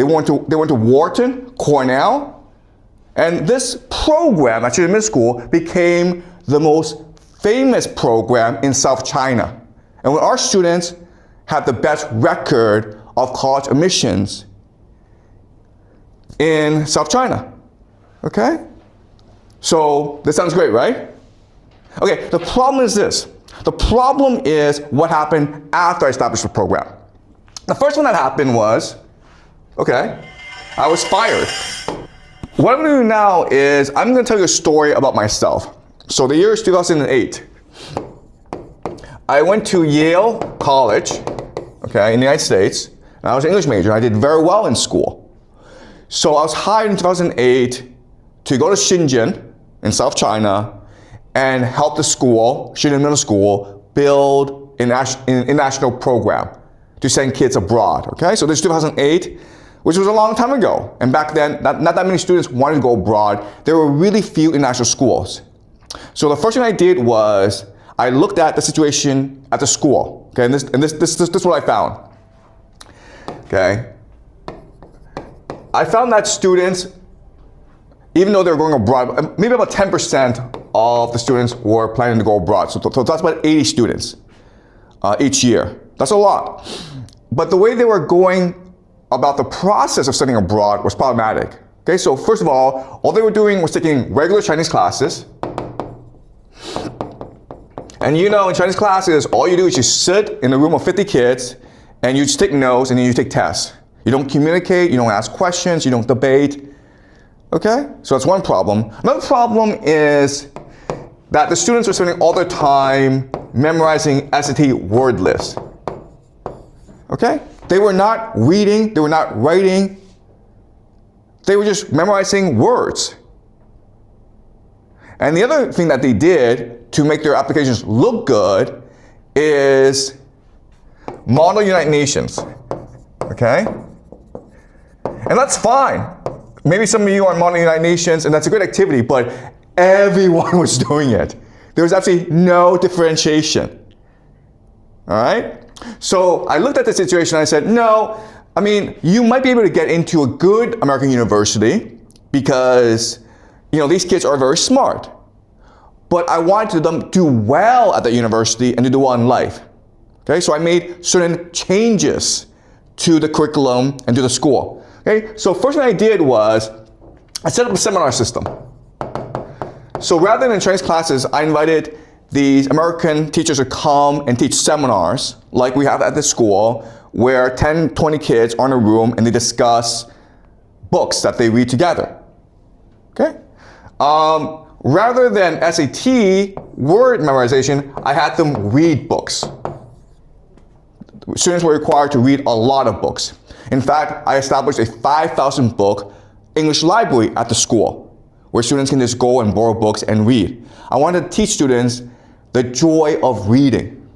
went to Wharton, Cornell, and this program at middle school became the most famous program in South China. And our students had the best record of college admissions in South China. Okay? So this sounds great, right? Okay, the problem is this. The problem is what happened after I established the program. The first one that happened was, okay, I was fired. What I'm gonna do now is I'm gonna tell you a story about myself. So the year is 2008. I went to Yale College, okay, in the United States, and I was an English major. I did very well in school. So I was hired in 2008 to go to Shenzhen in South China and help the school, Shenzhen Middle School, build an international program to send kids abroad, okay? So this is 2008, which was a long time ago. And back then, not that many students wanted to go abroad. There were really few international schools. So the first thing I did was I looked at the situation at the school, okay? And this is what I found, okay? I found that students, even though they were going abroad, maybe about 10% of the students were planning to go abroad. So that's about 80 students each year. That's a lot. But the way they were going about the process of studying abroad was problematic. Okay, so first of all they were doing was taking regular Chinese classes. And you know, in Chinese classes, all you do is you sit in a room of 50 kids and you just take notes and then you take tests. You don't communicate, you don't ask questions, you don't debate. Okay, so that's one problem. Another problem is that the students were spending all their time memorizing SAT word lists. Okay, they were not reading, they were not writing, they were just memorizing words. And the other thing that they did to make their applications look good is model United Nations. Okay, and that's fine. Maybe some of you are modeling United Nations, and that's a great activity, but everyone was doing it. There was absolutely no differentiation. All right? So I looked at the situation and I said, no, I mean, you might be able to get into a good American university because, you know, these kids are very smart. But I wanted them to do well at the university and to do well in life. Okay? So I made certain changes to the curriculum and to the school. Okay, so first thing I did was I set up a seminar system. So rather than Chinese classes, I invited these American teachers to come and teach seminars like we have at the school where 10, 20 kids are in a room and they discuss books that they read together. Okay? Rather than SAT word memorization, I had them read books. Students were required to read a lot of books. In fact, I established a 5,000 book English library at the school where students can just go and borrow books and read. I wanted to teach students the joy of reading.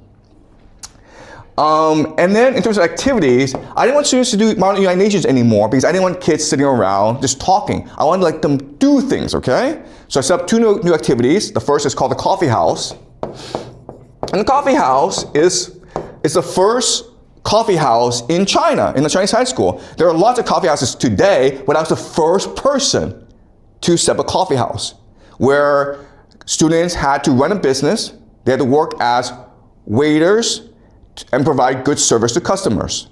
And then in terms of activities, I didn't want students to do model United Nations anymore because I didn't want kids sitting around just talking. I wanted to let them do things, okay? So I set up two new activities. The first is called the Coffee House. And the Coffee House is the first coffee house in China, in the Chinese high school. There are lots of coffee houses today, but I was the first person to set up a coffee house where students had to run a business. They had to work as waiters and provide good service to customers.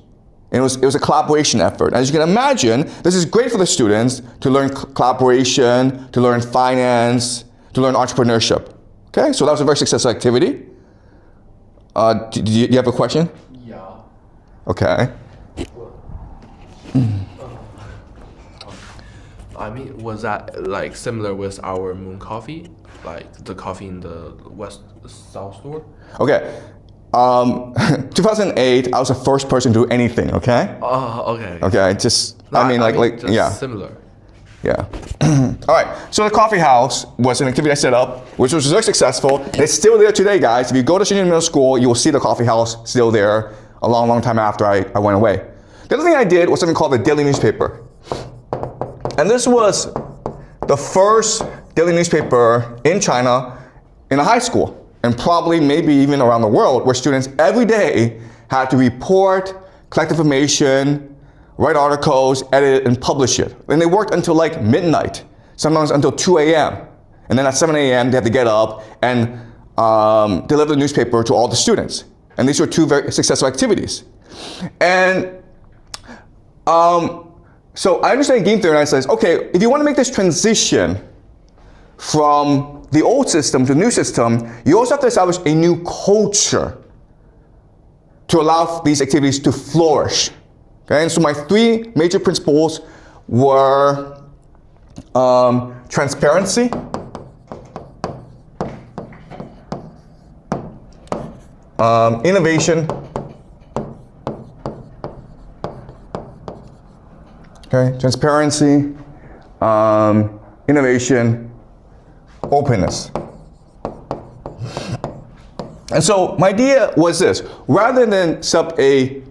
And it was a collaboration effort. As you can imagine, this is great for the students to learn collaboration, to learn finance, to learn entrepreneurship. Okay, so that was a very successful activity. Do you have a question? Yeah. Okay. I mean, was that like similar with our Moon Coffee, like the coffee in the South store? Okay. 2008, I was the first person to do anything. Okay. Oh, okay. Okay. Just, just yeah. Similar. Yeah. All right. So the coffee house was an activity I set up, which was very successful. And it's still there today, guys. If you go to Shenzhen Middle School, you will see the coffee house still there a long, long time after I went away. The other thing I did was something called the daily newspaper. And this was the first daily newspaper in China in a high school, and probably maybe even around the world, where students every day had to report, collect information write articles, edit it, and publish it. And they worked until like midnight, sometimes until 2 a.m. And then at 7 a.m. they had to get up and deliver the newspaper to all the students. And these were two very successful activities. And so I understand game theory, and I says, okay, if you want to make this transition from the old system to the new system, you also have to establish a new culture to allow these activities to flourish. Okay, and so my three major principles were transparency, innovation, okay, transparency, innovation, openness. And so my idea was this: rather than set up a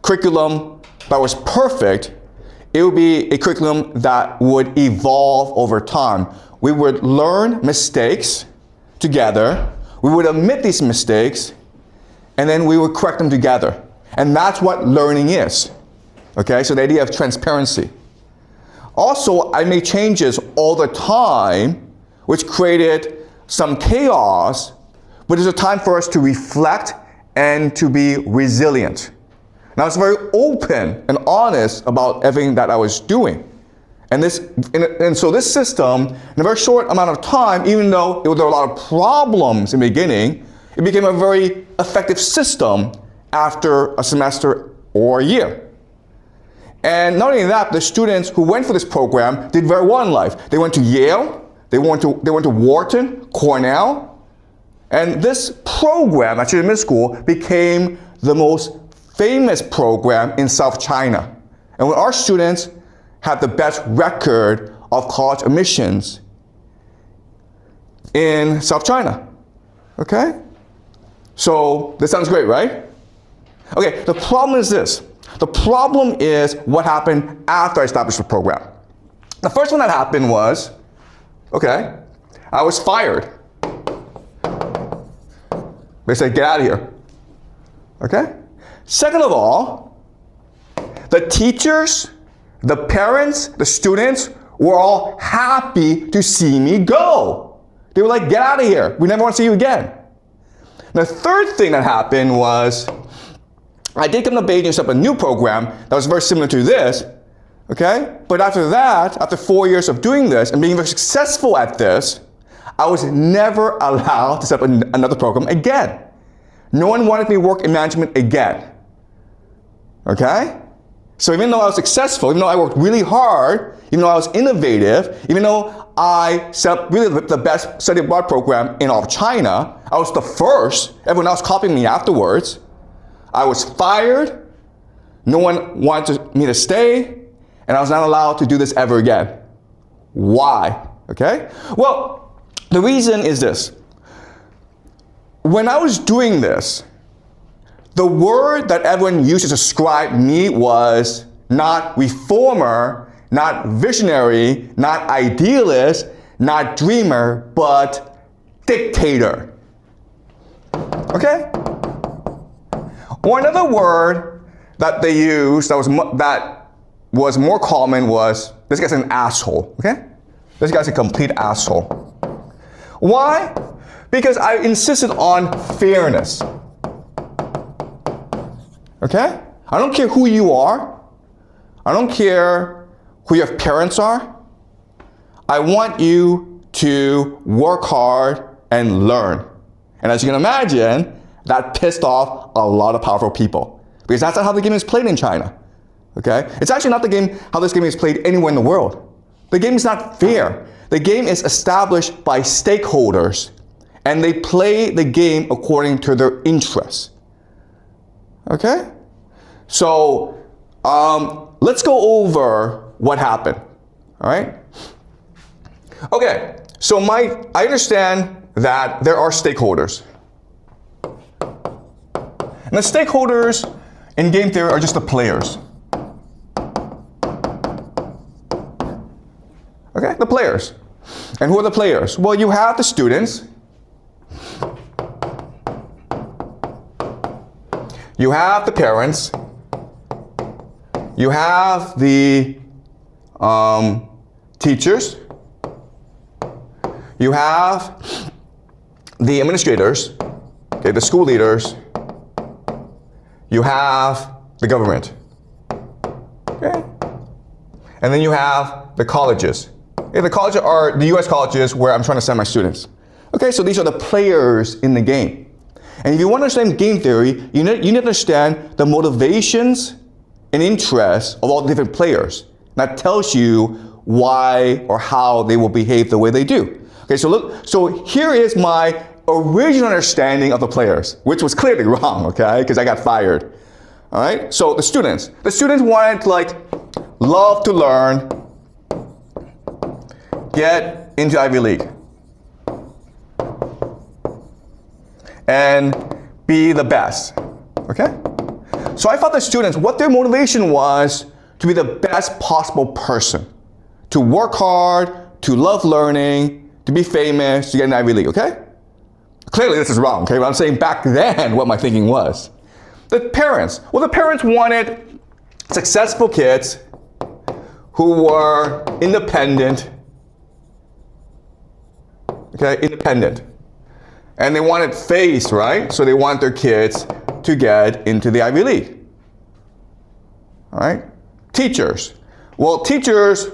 curriculum that was perfect, it would be a curriculum that would evolve over time. We would learn mistakes together, we would admit these mistakes, and then we would correct them together. And that's what learning is. Okay, so the idea of transparency. Also, I made changes all the time, which created some chaos, but it's a time for us to reflect and to be resilient. And I was very open and honest about everything that I was doing. And so this system, in a very short amount of time, even though there were a lot of problems in the beginning, it became a very effective system after a semester or a year. And not only that, the students who went for this program did very well in life. They went to Yale, they went to Wharton, Cornell, and this program at middle school became the most famous program in South China. And when our students had the best record of college admissions in South China. Okay? So this sounds great, right? Okay, the problem is this. The problem is what happened after I established the program. The first one that happened was, okay, I was fired. They said, get out of here. Okay? Second of all, the teachers, the parents, the students were all happy to see me go. They were like, get out of here. We never want to see you again. The third thing that happened was I did come to Beijing and set up a new program that was very similar to this. Okay? But after that, after 4 years of doing this and being very successful at this, I was never allowed to set up another program again. No one wanted me to work in management again. Okay? So even though I was successful, even though I worked really hard, even though I was innovative, even though I set up really the best study abroad program in all of China, I was the first, everyone else copied me afterwards, I was fired, no one wanted me to stay, and I was not allowed to do this ever again. Why? Okay? Well, the reason is this. When I was doing this, the word that everyone used to describe me was not reformer, not visionary, not idealist, not dreamer, but dictator. Okay? Or another word that they used that was more common was, this guy's an asshole, okay? This guy's a complete asshole. Why? Because I insisted on fairness. Okay? I don't care who you are. I don't care who your parents are. I want you to work hard and learn. And as you can imagine, that pissed off a lot of powerful people. Because that's not how the game is played in China. Okay? It's actually not how this game is played anywhere in the world. The game is not fair. The game is established by stakeholders, and they play the game according to their interests. Okay? So, let's go over what happened. All right? Okay, so I understand that there are stakeholders. And the stakeholders in game theory are just the players. Okay, the players. And who are the players? Well, you have the students. You have the parents. You have the teachers. You have the administrators, okay, the school leaders. You have the government, okay? And then you have the colleges. Okay, the colleges are the US colleges where I'm trying to send my students. Okay, so these are the players in the game. And if you want to understand game theory, you need to understand the motivations and interests of all the different players. That tells you why or how they will behave the way they do. Okay, so look, so here is my original understanding of the players, which was clearly wrong, okay, because I got fired. All right, so the students wanted to like love to learn, get into Ivy League, and be the best, okay? So I thought the students, what their motivation was to be the best possible person, to work hard, to love learning, to be famous, to get an Ivy League, okay? Clearly this is wrong, okay? But I'm saying back then what my thinking was. The parents, well, the parents wanted successful kids who were independent, okay, independent. And they wanted face, right? So they want their kids to get into the Ivy League. All right? Teachers. Well, teachers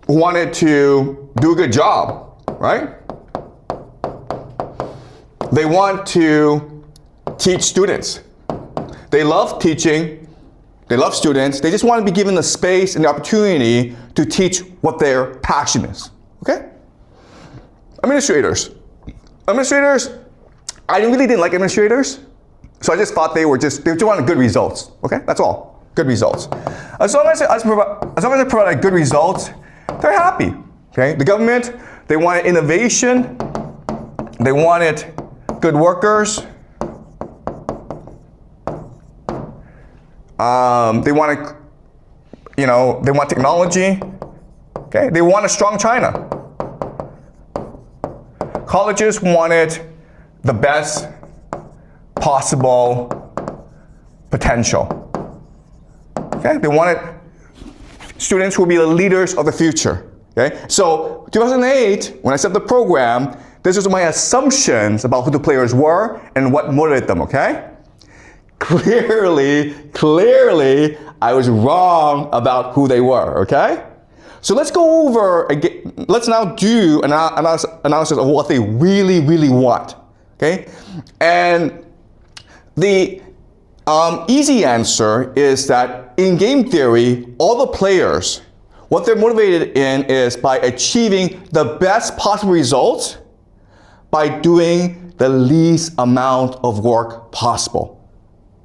wanted to do a good job, right? They want to teach students. They love teaching. They love students. They just want to be given the space and the opportunity to teach what their passion is. Okay? Administrators. Administrators, I really didn't like administrators, so I just thought they just wanted good results. Okay, that's all. Good results. As long as I provided good results, they're happy. Okay, the government, they wanted innovation, they wanted good workers, they wanted, they want technology. Okay, they want a strong China. Colleges wanted the best possible potential. Okay, they wanted students who will be the leaders of the future. Okay, so 2008, when I set the program, this was my assumptions about who the players were and what motivated them. Okay, clearly, I was wrong about who they were. Okay. So let's go over again. Let's now do an analysis of what they really want. Okay, and the easy answer is that in game theory, all the players, what they're motivated in is by achieving the best possible results by doing the least amount of work possible.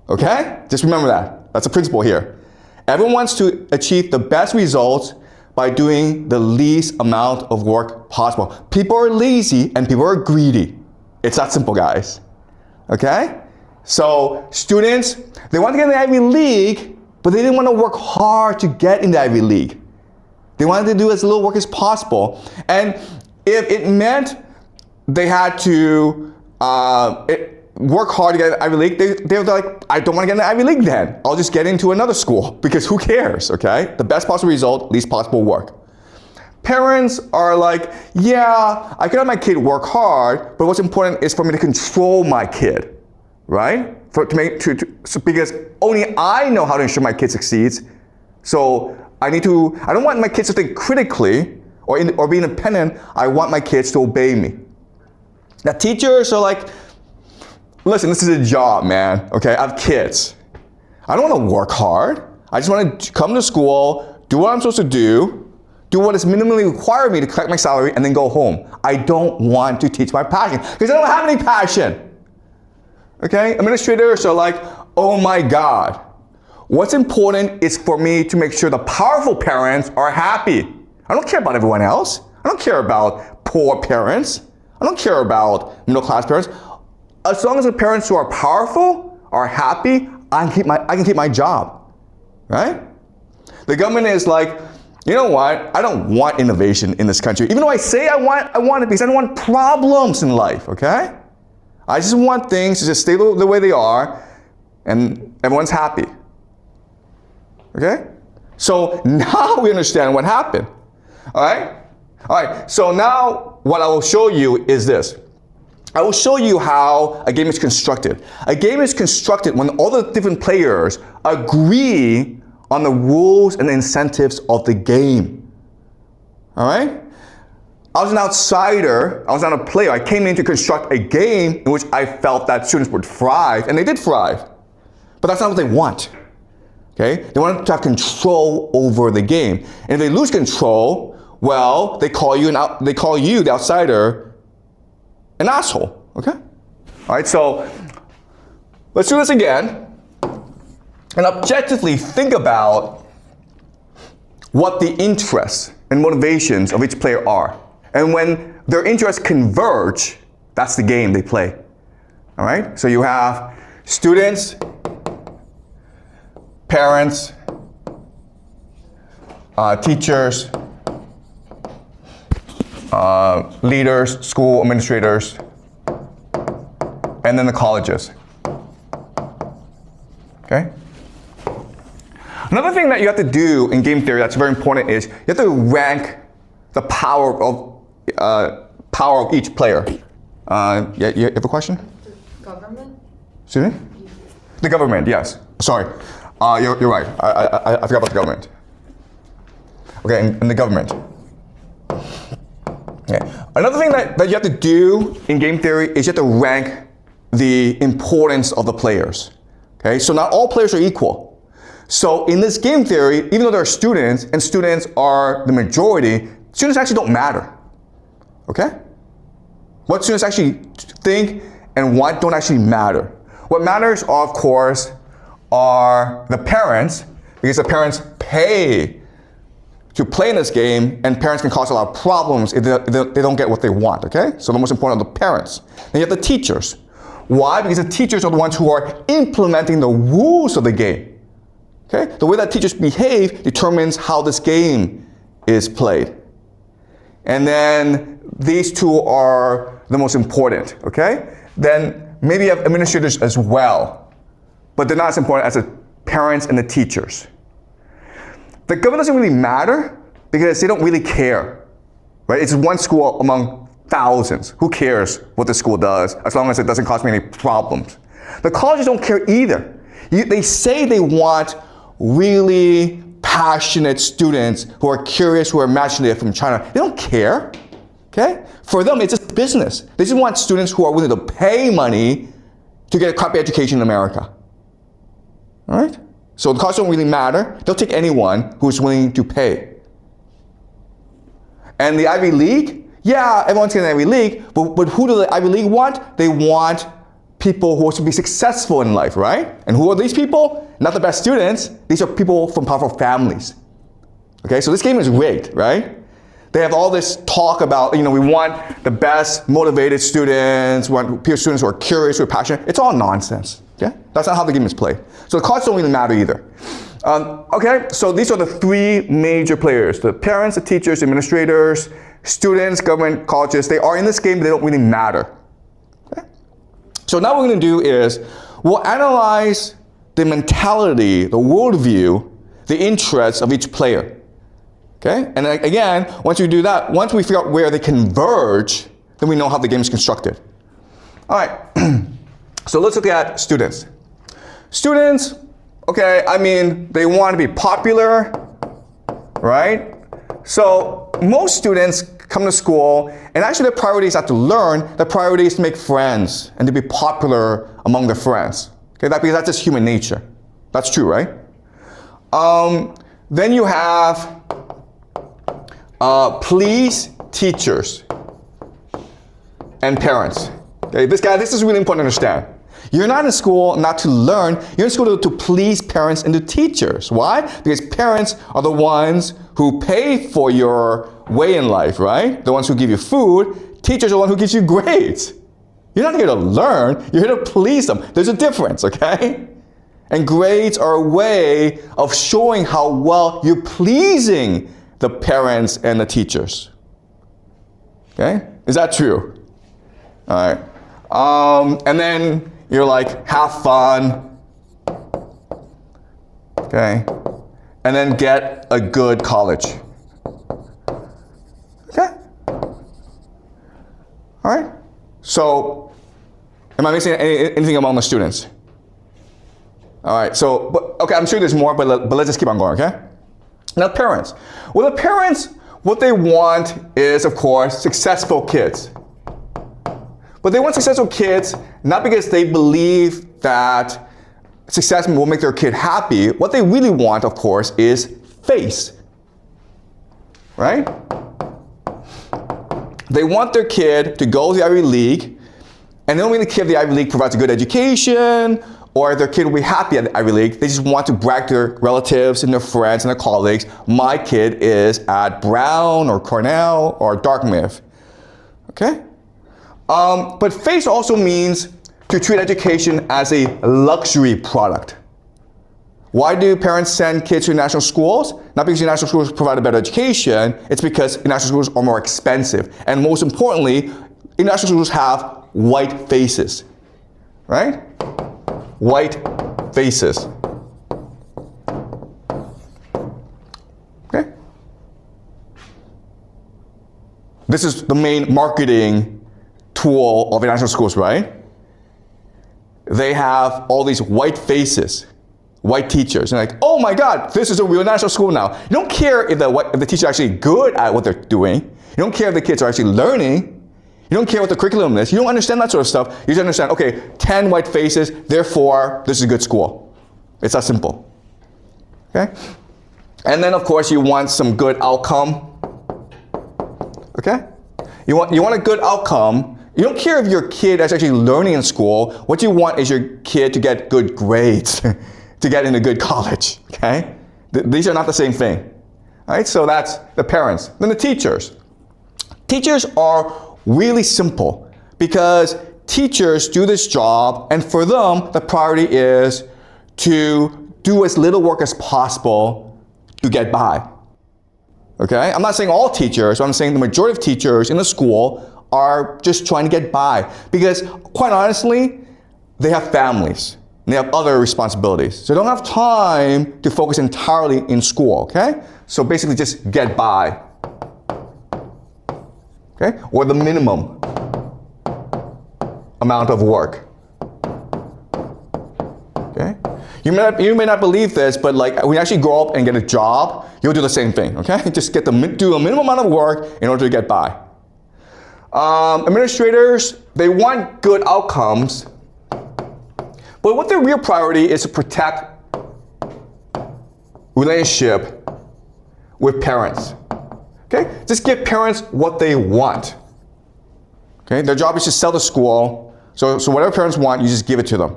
Okay, just remember that. That's a principle here. Everyone wants to achieve the best results by doing the least amount of work possible. People are lazy and people are greedy. It's that simple, guys. Okay? So students, they want to get in the Ivy League, but they didn't want to work hard to get in the Ivy League. They wanted to do as little work as possible. And if it meant they had to work hard to get in the Ivy League, they were like, I don't want to get in the Ivy League then. I'll just get into another school, because who cares, okay? The best possible result, least possible work. Parents are like, yeah, I can have my kid work hard, but what's important is for me to control my kid, right? Because only I know how to ensure my kid succeeds. So I don't want my kids to think critically or be independent. I want my kids to obey me. Now teachers are like, listen, this is a job, man, okay? I have kids. I don't want to work hard. I just want to come to school, do what I'm supposed to do what is minimally required of me to collect my salary, and then go home. I don't want to teach my passion, because I don't have any passion. Okay? Administrators are like, oh my God. What's important is for me to make sure the powerful parents are happy. I don't care about everyone else. I don't care about poor parents. I don't care about middle-class parents. As long as the parents who are powerful are happy, I can keep my job, right? The government is like, you know what? I don't want innovation in this country. Even though I say I want it, because I don't want problems in life, okay? I just want things to just stay the way they are, and everyone's happy. Okay? So now we understand what happened. All right? All right, so now what I will show you is this. I will show you how a game is constructed. A game is constructed when all the different players agree on the rules and incentives of the game. All right? I was an outsider, I was not a player. I came in to construct a game in which I felt that students would thrive, and they did thrive. But that's not what they want. Okay? They want to have control over the game. And if they lose control, well, they call you, the outsider, an asshole. Okay? All right, so let's do this again and objectively think about what the interests and motivations of each player are. And when their interests converge, that's the game they play. All right? So you have students, parents, teachers, leaders, school administrators, and then the colleges. Okay? Another thing that you have to do in game theory that's very important is you have to rank the power of each player. Yeah, you have a question? The government? Excuse me? The government, yes. Sorry. You're right. I forgot about the government. Okay, and the government. Okay. Another thing that you have to do in game theory is you have to rank the importance of the players. Okay, so not all players are equal. So in this game theory, even though there are students, and students are the majority, students actually don't matter. Okay? What students actually think and want don't actually matter. What matters, of course, are the parents, because the parents pay to play in this game, and parents can cause a lot of problems if they don't get what they want, okay? So the most important are the parents. Then you have the teachers. Why? Because the teachers are the ones who are implementing the rules of the game. Okay? The way that teachers behave determines how this game is played. And then these two are the most important, okay? Then maybe you have administrators as well, but they're not as important as the parents and the teachers. The government doesn't really matter because they don't really care, right? It's one school among thousands. Who cares what the school does as long as it doesn't cause me any problems? The colleges don't care either. They say they want really passionate students who are curious, who are imaginative from China. They don't care, okay? For them, it's just business. They just want students who are willing to pay money to get a crappy education in America, all right? So the costs don't really matter. They'll take anyone who's willing to pay. And the Ivy League, yeah, everyone's getting an Ivy League, but who do the Ivy League want? They want people who are to be successful in life, right? And who are these people? Not the best students. These are people from powerful families. Okay, so this game is rigged, right? They have all this talk about, we want the best motivated students, we want peer students who are curious, who are passionate. It's all nonsense, okay? That's not how the game is played. So the cards don't really matter either. Okay, so these are the three major players: the parents, the teachers, the administrators, students, government, colleges. They are in this game, but they don't really matter. Okay? So now what we're gonna do is, we'll analyze the mentality, the worldview, the interests of each player. Okay? And again, once we do that, once we figure out where they converge, then we know how the game is constructed. All right, so let's look at students. Students, okay, they want to be popular, right? So most students come to school, and actually their priority is not to learn, their priority is to make friends and to be popular among their friends. Okay, because that's just human nature. That's true, right? Then you have please teachers and parents. Okay, this is really important to understand. You're not in school not to learn, you're in school to please parents and to teachers. Why? Because parents are the ones who pay for your way in life, right? The ones who give you food. Teachers are the ones who gives you grades. You're not here to learn, you're here to please them. There's a difference, okay? And grades are a way of showing how well you're pleasing the parents and the teachers. Okay? Is that true? All right. And then you're like, have fun. Okay? and then get a good college. Okay? All right? So, am I missing anything among the students? All right, so, okay, I'm sure there's more, but let's just keep on going, okay? Now, parents. Well, the parents, what they want is, of course, successful kids. But they want successful kids not because they believe that success will make their kid happy. What they really want, of course, is face. Right? They want their kid to go to the Ivy League, and they don't really care if the Ivy League provides a good education or their kid will be happy at the Ivy League. They just want to brag to their relatives and their friends and their colleagues, my kid is at Brown or Cornell or Dartmouth. Okay? But face also means to treat education as a luxury product. Why do parents send kids to national schools? Not because national schools provide a better education, it's because national schools are more expensive. And most importantly, international schools have white faces, right? White faces. Okay? This is the main marketing tool of international schools, right? They have all these white faces, white teachers, and like, oh my God, this is a real national school now. You don't care if the teacher is actually good at what they're doing. You don't care if the kids are actually learning. You don't care what the curriculum is. You don't understand that sort of stuff. You just understand, okay, 10 white faces, therefore, this is a good school. It's that simple. Okay? And then, of course, you want some good outcome. Okay? You want a good outcome. You don't care if your kid is actually learning in school. What you want is your kid to get good grades, to get into good college. Okay? These are not the same thing. All right? So that's the parents. Then the teachers. Teachers are really simple because teachers do this job, and for them, the priority is to do as little work as possible to get by. Okay? I'm not saying all teachers, I'm saying the majority of teachers in the school are just trying to get by because, quite honestly, they have families and they have other responsibilities. So they don't have time to focus entirely in school, okay? So basically just get by. Okay? Or the minimum amount of work. Okay? You may not believe this, but like when you actually grow up and get a job, you'll do the same thing. Okay? Just do a minimum amount of work in order to get by. Administrators, they want good outcomes, but what their real priority is to protect relationship with parents. Okay? Just give parents what they want. Okay? Their job is to sell the school. So whatever parents want, you just give it to them.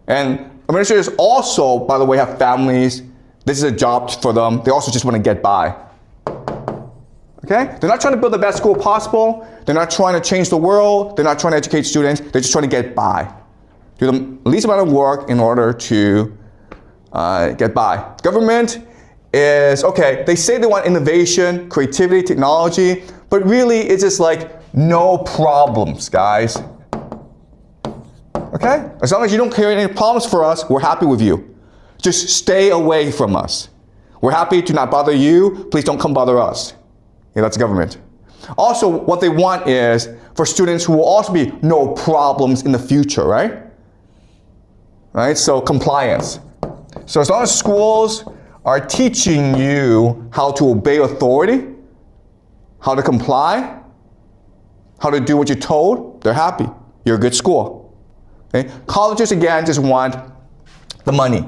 And administrators also, by the way, have families. This is a job for them. They also just want to get by. Okay? They're not trying to build the best school possible. They're not trying to change the world. They're not trying to educate students. They're just trying to get by. Do the least amount of work in order to get by. Government is, okay, they say they want innovation, creativity, technology, but really it's just like no problems, guys. Okay? As long as you don't create any problems for us, we're happy with you. Just stay away from us. We're happy to not bother you. Please don't come bother us. Yeah, that's government. Also, what they want is for students who will also be no problems in the future, right? Right? So compliance. So as long as schools are teaching you how to obey authority, how to comply, how to do what you're told, they're happy. You're a good school. Okay? Colleges, again, just want the money.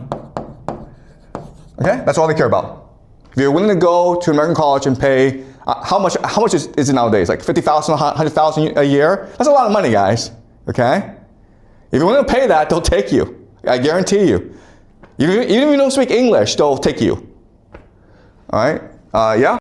Okay? That's all they care about. If you're willing to go to an American college and pay, how much is it nowadays? Like $50,000, $100,000 a year? That's a lot of money, guys. Okay? If you're willing to pay that, they'll take you. I guarantee you. Even if you don't speak English, they'll take you. All right? Yeah?